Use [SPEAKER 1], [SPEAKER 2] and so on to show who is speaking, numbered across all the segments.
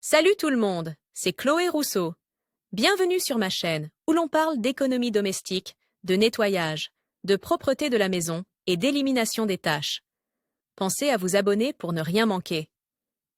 [SPEAKER 1] Salut tout le monde, c'est Chloé Rousseau. Bienvenue sur ma chaîne où l'on parle d'économie domestique, de nettoyage, de propreté de la maison et d'élimination des tâches. Pensez à vous abonner pour ne rien manquer.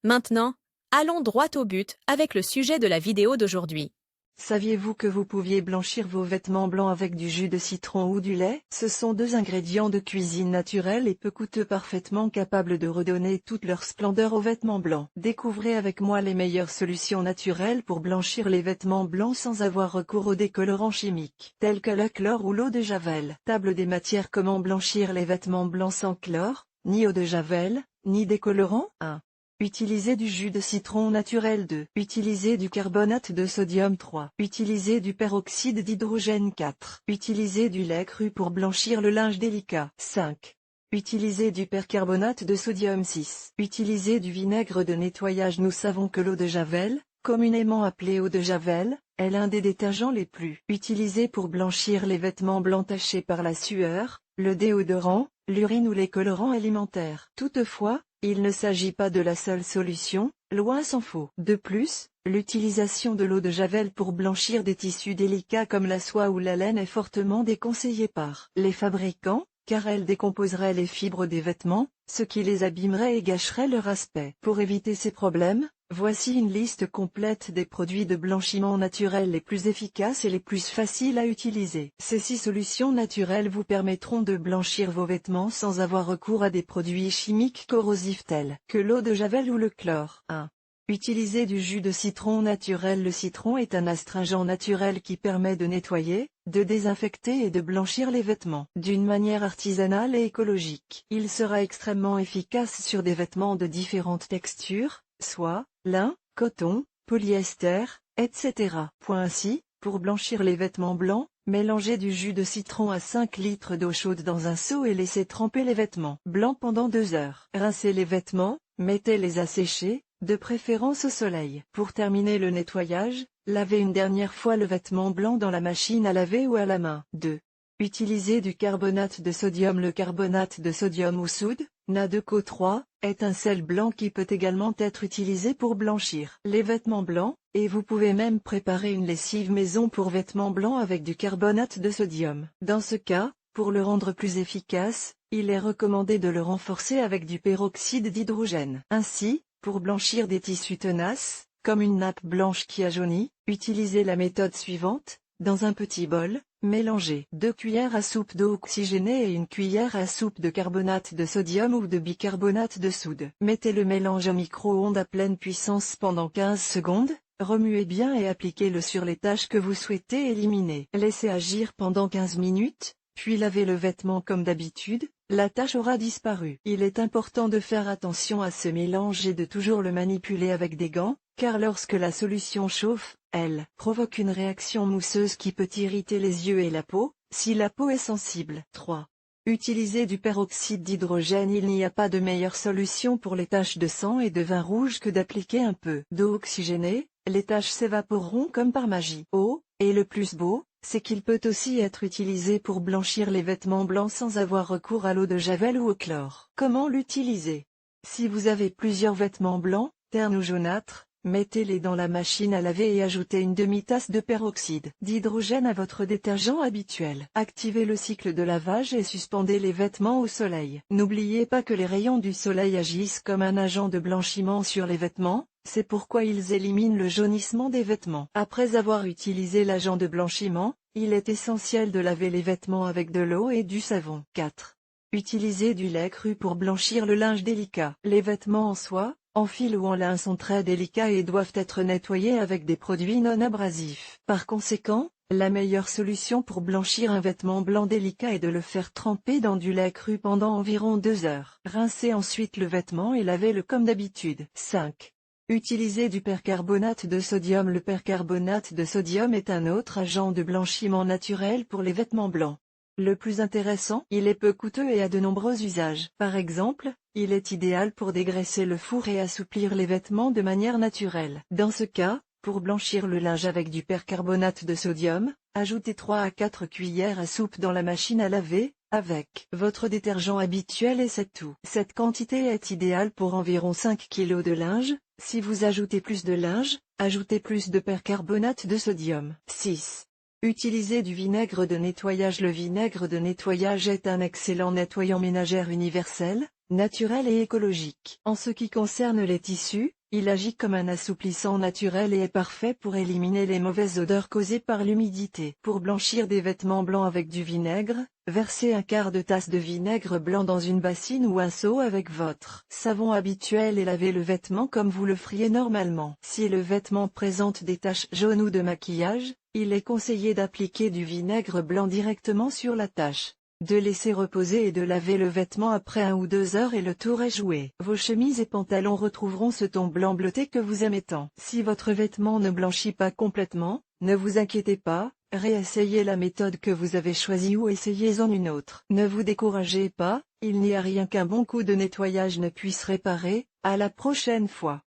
[SPEAKER 1] Maintenant, allons droit au but avec le sujet de la vidéo d'aujourd'hui.
[SPEAKER 2] Saviez-vous que vous pouviez blanchir vos vêtements blancs avec du jus de citron ou du lait? Ce sont deux ingrédients de cuisine naturels et peu coûteux parfaitement capables de redonner toute leur splendeur aux vêtements blancs. Découvrez avec moi les meilleures solutions naturelles pour blanchir les vêtements blancs sans avoir recours aux décolorants chimiques, tels que le chlore ou l'eau de Javel. Table des matières. Comment blanchir les vêtements blancs sans chlore, ni eau de Javel, ni décolorant? 1. Utilisez du jus de citron naturel. 2. Utilisez du carbonate de sodium. 3. Utilisez du peroxyde d'hydrogène. 4. Utilisez du lait cru pour blanchir le linge délicat. 5. Utilisez du percarbonate de sodium. 6. Utilisez du vinaigre de nettoyage. Nous savons que l'eau de Javel, communément appelée eau de Javel, est l'un des détergents les plus utilisés pour blanchir les vêtements blancs tachés par la sueur, le déodorant, l'urine ou les colorants alimentaires. Toutefois, il ne s'agit pas de la seule solution, loin s'en faut. De plus, l'utilisation de l'eau de Javel pour blanchir des tissus délicats comme la soie ou la laine est fortement déconseillée par les fabricants, car elle décomposerait les fibres des vêtements, ce qui les abîmerait et gâcherait leur aspect. Pour éviter ces problèmes, voici une liste complète des produits de blanchiment naturels les plus efficaces et les plus faciles à utiliser. Ces 6 solutions naturelles vous permettront de blanchir vos vêtements sans avoir recours à des produits chimiques corrosifs tels que l'eau de Javel ou le chlore. 1. Utilisez du jus de citron naturel. Le citron est un astringent naturel qui permet de nettoyer, de désinfecter et de blanchir les vêtements d'une manière artisanale et écologique. Il sera extrêmement efficace sur des vêtements de différentes textures, soie, lin, coton, polyester, etc. Ainsi, pour blanchir les vêtements blancs, mélangez du jus de citron à 5 litres d'eau chaude dans un seau et laissez tremper les vêtements blancs pendant 2 heures. Rincez les vêtements, mettez-les à sécher, de préférence au soleil. Pour terminer le nettoyage, lavez une dernière fois le vêtement blanc dans la machine à laver ou à la main. 2. Utilisez du carbonate de sodium. Le carbonate de sodium ou soude, Na2CO. 3, est un sel blanc qui peut également être utilisé pour blanchir les vêtements blancs, et vous pouvez même préparer une lessive maison pour vêtements blancs avec du carbonate de sodium. Dans ce cas, pour le rendre plus efficace, il est recommandé de le renforcer avec du peroxyde d'hydrogène. Ainsi, pour blanchir des tissus tenaces, comme une nappe blanche qui a jauni, utilisez la méthode suivante. Dans un petit bol, mélangez 2 cuillères à soupe d'eau oxygénée et 1 cuillère à soupe de carbonate de sodium ou de bicarbonate de soude. Mettez le mélange au micro-ondes à pleine puissance pendant 15 secondes, remuez bien et appliquez-le sur les taches que vous souhaitez éliminer. Laissez agir pendant 15 minutes, puis lavez le vêtement comme d'habitude. La tache aura disparu. Il est important de faire attention à ce mélange et de toujours le manipuler avec des gants, car lorsque la solution chauffe, elle provoque une réaction mousseuse qui peut irriter les yeux et la peau, si la peau est sensible. 3. Utilisez du peroxyde d'hydrogène. Il n'y a pas de meilleure solution pour les taches de sang et de vin rouge que d'appliquer un peu d'eau oxygénée, les taches s'évaporeront comme par magie. Et le plus beau, c'est qu'il peut aussi être utilisé pour blanchir les vêtements blancs sans avoir recours à l'eau de Javel ou au chlore. Comment l'utiliser? Si vous avez plusieurs vêtements blancs, ternes ou jaunâtres, mettez-les dans la machine à laver et ajoutez une demi-tasse de peroxyde d'hydrogène à votre détergent habituel. Activez le cycle de lavage et suspendez les vêtements au soleil. N'oubliez pas que les rayons du soleil agissent comme un agent de blanchiment sur les vêtements. C'est pourquoi ils éliminent le jaunissement des vêtements. Après avoir utilisé l'agent de blanchiment, il est essentiel de laver les vêtements avec de l'eau et du savon. 4. Utilisez du lait cru pour blanchir le linge délicat. Les vêtements en soie, en fil ou en lin sont très délicats et doivent être nettoyés avec des produits non abrasifs. Par conséquent, la meilleure solution pour blanchir un vêtement blanc délicat est de le faire tremper dans du lait cru pendant environ 2 heures. Rincez ensuite le vêtement et lavez-le comme d'habitude. 5. Utilisez du percarbonate de sodium. Le percarbonate de sodium est un autre agent de blanchiment naturel pour les vêtements blancs. Le plus intéressant, il est peu coûteux et a de nombreux usages. Par exemple, il est idéal pour dégraisser le four et assouplir les vêtements de manière naturelle. Dans ce cas, pour blanchir le linge avec du percarbonate de sodium, ajoutez 3 à 4 cuillères à soupe dans la machine à laver, avec votre détergent habituel et c'est tout. Cette quantité est idéale pour environ 5 kg de linge, Si vous ajoutez plus de linge, ajoutez plus de percarbonate de sodium. 6. Utilisez du vinaigre de nettoyage. Le vinaigre de nettoyage est un excellent nettoyant ménagère universel, naturel et écologique. En ce qui concerne les tissus, il agit comme un assouplissant naturel et est parfait pour éliminer les mauvaises odeurs causées par l'humidité. Pour blanchir des vêtements blancs avec du vinaigre, versez un quart de tasse de vinaigre blanc dans une bassine ou un seau avec votre savon habituel et lavez le vêtement comme vous le feriez normalement. Si le vêtement présente des taches jaunes ou de maquillage, il est conseillé d'appliquer du vinaigre blanc directement sur la tache, de laisser reposer et de laver le vêtement après 1 ou 2 heures et le tour est joué. Vos chemises et pantalons retrouveront ce ton blanc bleuté que vous aimez tant. Si votre vêtement ne blanchit pas complètement, ne vous inquiétez pas, réessayez la méthode que vous avez choisie ou essayez-en une autre. Ne vous découragez pas, il n'y a rien qu'un bon coup de nettoyage ne puisse réparer. À la prochaine fois.